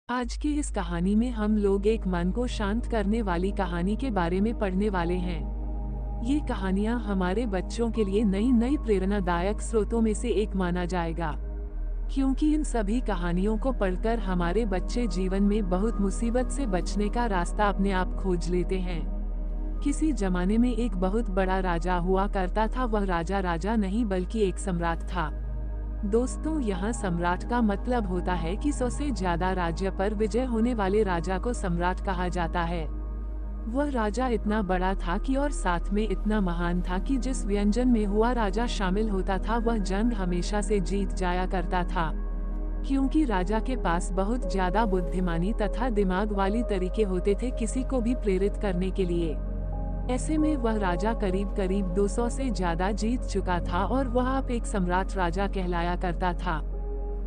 आज की इस कहानी में हम लोग एक मन को शांत करने वाली कहानी के बारे में पढ़ने वाले हैं। ये कहानियाँ हमारे बच्चों के लिए नई नई प्रेरणादायक स्रोतों में से एक माना जाएगा, क्योंकि इन सभी कहानियों को पढ़कर हमारे बच्चे जीवन में बहुत मुसीबत से बचने का रास्ता अपने आप खोज लेते हैं। किसी जमाने में एक बहुत बड़ा राजा हुआ करता था। वह राजा राजा नहीं बल्कि एक सम्राट था। दोस्तों, यहाँ सम्राट का मतलब होता है कि 100 से ज्यादा राज्य पर विजय होने वाले राजा को सम्राट कहा जाता है। वह राजा इतना बड़ा था कि और साथ में इतना महान था कि जिस व्यंजन में हुआ राजा शामिल होता था वह जंग हमेशा से जीत जाया करता था, क्योंकि राजा के पास बहुत ज्यादा बुद्धिमानी तथा दिमाग वाली तरीके होते थे किसी को भी प्रेरित करने के लिए। ऐसे में वह राजा करीब करीब 200 से ज्यादा जीत चुका था और वह अब एक सम्राट राजा कहलाया करता था।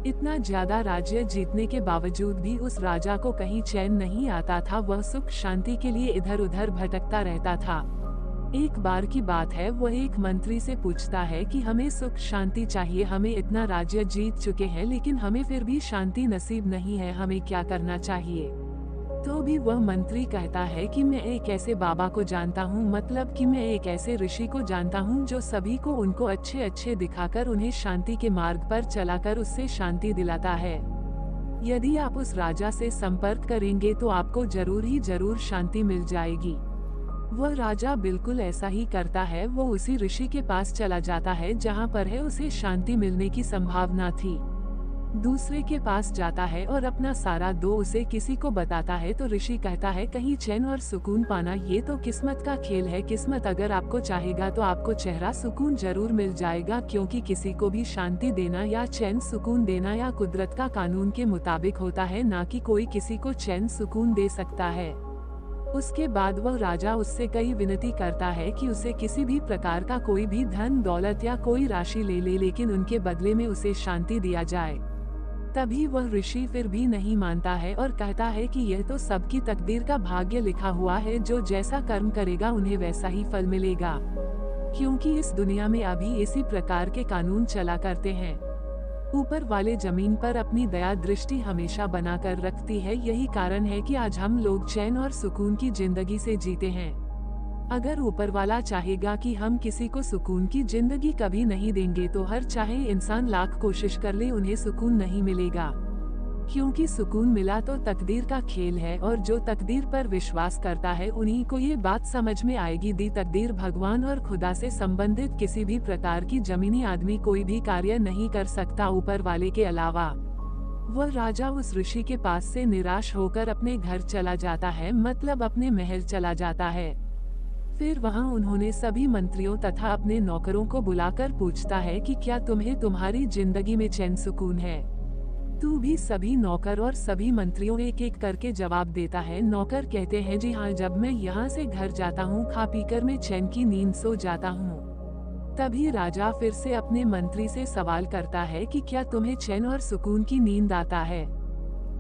इतना ज्यादा राज्य जीतने के बावजूद भी उस राजा को कहीं चैन नहीं आता था। वह सुख शांति के लिए इधर उधर भटकता रहता था। एक बार की बात है, वह एक मंत्री से पूछता है कि हमें सुख शांति चाहिए, हमें इतना राज्य जीत चुके हैं लेकिन हमें फिर भी शांति नसीब नहीं है, हमें क्या करना चाहिए। तो भी वह मंत्री कहता है कि मैं एक ऐसे बाबा को जानता हूँ, मतलब कि मैं एक ऐसे ऋषि को जानता हूँ जो सभी को उनको अच्छे अच्छे दिखाकर उन्हें शांति के मार्ग पर चलाकर उससे शांति दिलाता है। यदि आप उस राजा से संपर्क करेंगे तो आपको जरूर शांति मिल जाएगी। वह राजा बिल्कुल ऐसा ही करता है। वो उसी ऋषि के पास चला जाता है जहाँ पर है उसे शांति मिलने की संभावना थी। दूसरे के पास जाता है और अपना सारा उसे किसी को बताता है तो ऋषि कहता है कहीं चैन और सुकून पाना ये तो किस्मत का खेल है। किस्मत अगर आपको चाहेगा तो आपको चेहरा सुकून जरूर मिल जाएगा, क्योंकि किसी को भी शांति देना या चैन सुकून देना या कुदरत का कानून के मुताबिक होता है, ना कि कोई किसी को चैन सुकून दे सकता है। उसके बाद वह राजा उससे कई विनती करता है कि उसे किसी भी प्रकार का कोई भी धन दौलत या कोई राशि ले ले, लेकिन उनके बदले में उसे शांति दिया जाए। तभी वह ऋषि फिर भी नहीं मानता है और कहता है कि यह तो सबकी तकदीर का भाग्य लिखा हुआ है, जो जैसा कर्म करेगा उन्हें वैसा ही फल मिलेगा, क्योंकि इस दुनिया में अभी इसी प्रकार के कानून चला करते हैं। ऊपर वाले जमीन पर अपनी दया दृष्टि हमेशा बनाकर रखती है। यही कारण है कि आज हम लोग चैन और सुकून की जिंदगी से जीते हैं। अगर ऊपर वाला चाहेगा कि हम किसी को सुकून की जिंदगी कभी नहीं देंगे तो हर चाहे इंसान लाख कोशिश कर ले उन्हें सुकून नहीं मिलेगा, क्योंकि सुकून मिला तो तकदीर का खेल है और जो तकदीर पर विश्वास करता है उन्हीं को ये बात समझ में आएगी। दी तकदीर भगवान और खुदा से संबंधित किसी भी प्रकार की जमीनी आदमी कोई भी कार्य नहीं कर सकता ऊपर वाले के अलावा। वह राजा उस ऋषि के पास से निराश होकर अपने घर चला जाता है, मतलब अपने महल चला जाता है। फिर वहां उन्होंने सभी मंत्रियों तथा अपने नौकरों को बुलाकर पूछता है कि क्या तुम्हें तुम्हारी जिंदगी में चैन सुकून है। तू भी सभी नौकर और सभी मंत्रियों एक एक करके जवाब देता है। नौकर कहते हैं जी हाँ, जब मैं यहाँ से घर जाता हूँ खा पीकर मैं चैन की नींद सो जाता हूँ। तभी राजा फिर से अपने मंत्री से सवाल करता है कि क्या तुम्हें चैन और सुकून की नींद आता है।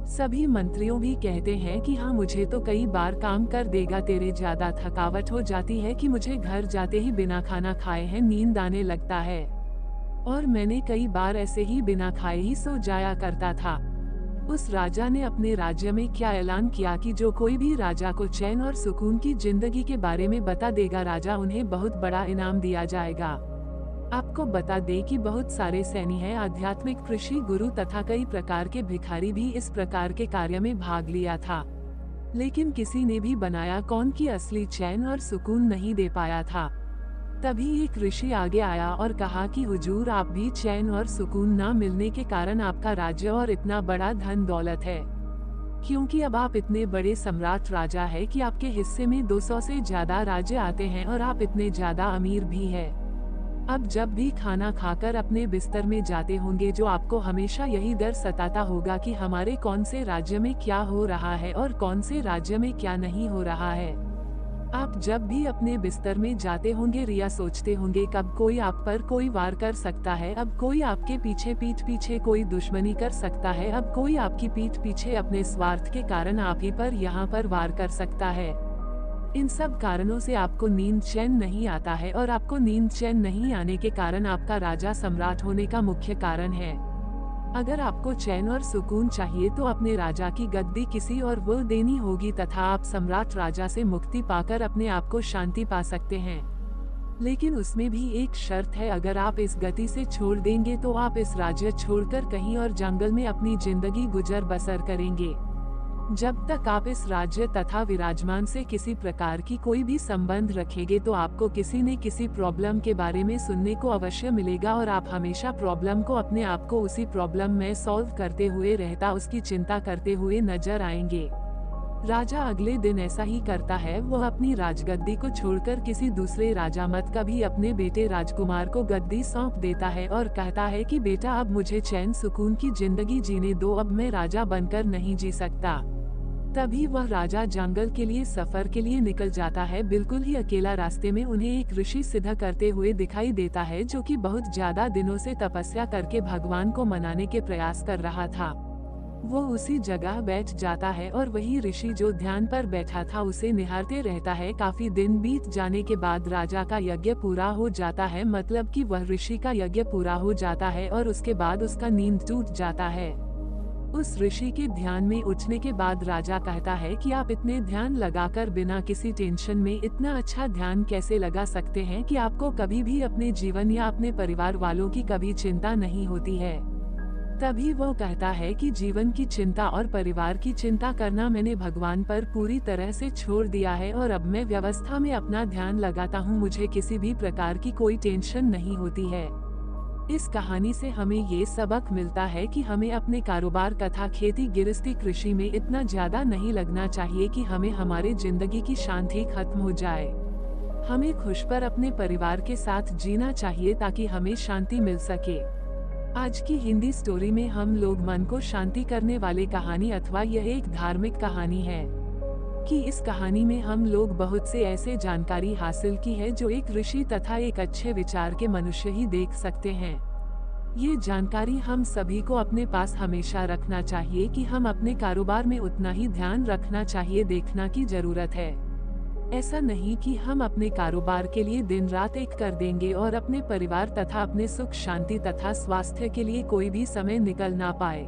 सभी मंत्रियों भी कहते हैं कि हाँ, मुझे तो कई बार काम कर देगा तेरे ज्यादा थकावट हो जाती है कि मुझे घर जाते ही बिना खाना खाए हैं नींद आने लगता है, और मैंने कई बार ऐसे ही बिना खाए ही सो जाया करता था। उस राजा ने अपने राज्य में क्या ऐलान किया कि जो कोई भी राजा को चैन और सुकून की जिंदगी के बारे में बता देगा, राजा उन्हें बहुत बड़ा इनाम दिया जाएगा। आपको बता दे कि बहुत सारे सैनी हैं, आध्यात्मिक कृषि गुरु तथा कई प्रकार के भिखारी भी इस प्रकार के कार्य में भाग लिया था, लेकिन किसी ने भी बनाया कौन की असली चैन और सुकून नहीं दे पाया था। तभी एक ऋषि आगे आया और कहा कि हुजूर, आप भी चैन और सुकून ना मिलने के कारण आपका राज्य और इतना बड़ा धन दौलत है, क्योंकि अब आप इतने बड़े सम्राट राजा है कि आपके हिस्से में 200 से ज्यादा राज्य आते हैं और आप इतने ज्यादा अमीर भी है। अब जब भी खाना खाकर अपने बिस्तर में जाते होंगे जो आपको हमेशा यही डर सताता होगा कि हमारे कौन से राज्य में क्या हो रहा है और कौन से राज्य में क्या नहीं हो रहा है। आप जब भी अपने बिस्तर में जाते होंगे रिया सोचते होंगे कब कोई आप पर कोई वार कर सकता है, अब कोई आपके पीठ पीछे कोई दुश्मनी कर सकता है, अब कोई आपकी पीठ पीछे अपने स्वार्थ के कारण आप ही पर यहाँ पर वार कर सकता है। इन सब कारणों से आपको नींद चैन नहीं आता है, और आपको नींद चैन नहीं आने के कारण आपका राजा सम्राट होने का मुख्य कारण है। अगर आपको चैन और सुकून चाहिए तो अपने राजा की गद्दी किसी और को देनी होगी तथा आप सम्राट राजा से मुक्ति पाकर अपने आप को शांति पा सकते हैं। लेकिन उसमें भी एक शर्त है, अगर आप इस गति से छोड़ देंगे तो आप इस राज्य छोड़कर कहीं और जंगल में अपनी जिंदगी गुजर बसर करेंगे। जब तक आप इस राज्य तथा विराजमान से किसी प्रकार की कोई भी संबंध रखेंगे तो आपको किसी न किसी प्रॉब्लम के बारे में सुनने को अवश्य मिलेगा और आप हमेशा प्रॉब्लम को अपने आप को उसी प्रॉब्लम में सॉल्व करते हुए रहता उसकी चिंता करते हुए नजर आएंगे। राजा अगले दिन ऐसा ही करता है, वह अपनी राजगद्दी को छोड़कर किसी दूसरे राजा मत का भी अपने बेटे राजकुमार को गद्दी सौंप देता है और कहता है कि बेटा अब मुझे चैन सुकून की जिंदगी जीने दो, अब मैं राजा बनकर नहीं जी सकता। तभी वह राजा जंगल के लिए सफर के लिए निकल जाता है। बिल्कुल ही अकेला रास्ते में उन्हें एक ऋषि सिद्ध करते हुए दिखाई देता है, जो कि बहुत ज्यादा दिनों से तपस्या करके भगवान को मनाने के प्रयास कर रहा था। वो उसी जगह बैठ जाता है और वही ऋषि जो ध्यान पर बैठा था उसे निहारते रहता है। काफी दिन बीत जाने के बाद राजा का यज्ञ पूरा हो जाता है, मतलब कि वह ऋषि का यज्ञ पूरा हो जाता है और उसके बाद उसका नींद टूट जाता है। उस ऋषि के ध्यान में उठने के बाद राजा कहता है कि आप इतने ध्यान लगाकर बिना किसी टेंशन में इतना अच्छा ध्यान कैसे लगा सकते हैं कि आपको कभी भी अपने जीवन या अपने परिवार वालों की कभी चिंता नहीं होती है। तभी वो कहता है कि जीवन की चिंता और परिवार की चिंता करना मैंने भगवान पर पूरी तरह से छोड़ दिया है और अब मैं व्यवस्था में अपना ध्यान लगाता हूँ, मुझे किसी भी प्रकार की कोई टेंशन नहीं होती है। इस कहानी से हमें ये सबक मिलता है कि हमें अपने कारोबार तथा खेती गृहस्थी कृषि में इतना ज्यादा नहीं लगना चाहिए कि हमें हमारे जिंदगी की शांति खत्म हो जाए। हमें खुश पर अपने परिवार के साथ जीना चाहिए ताकि हमें शांति मिल सके। आज की हिंदी स्टोरी में हम लोग मन को शांति करने वाले कहानी अथवा यह एक धार्मिक कहानी है कि इस कहानी में हम लोग बहुत से ऐसे जानकारी हासिल की है जो एक ऋषि तथा एक अच्छे विचार के मनुष्य ही देख सकते हैं। ये जानकारी हम सभी को अपने पास हमेशा रखना चाहिए कि हम अपने कारोबार में उतना ही ध्यान रखना चाहिए, देखना की जरूरत है। ऐसा नहीं कि हम अपने कारोबार के लिए दिन रात एक कर देंगे और अपने परिवार तथा अपने सुख शांति तथा स्वास्थ्य के लिए कोई भी समय निकल ना पाए।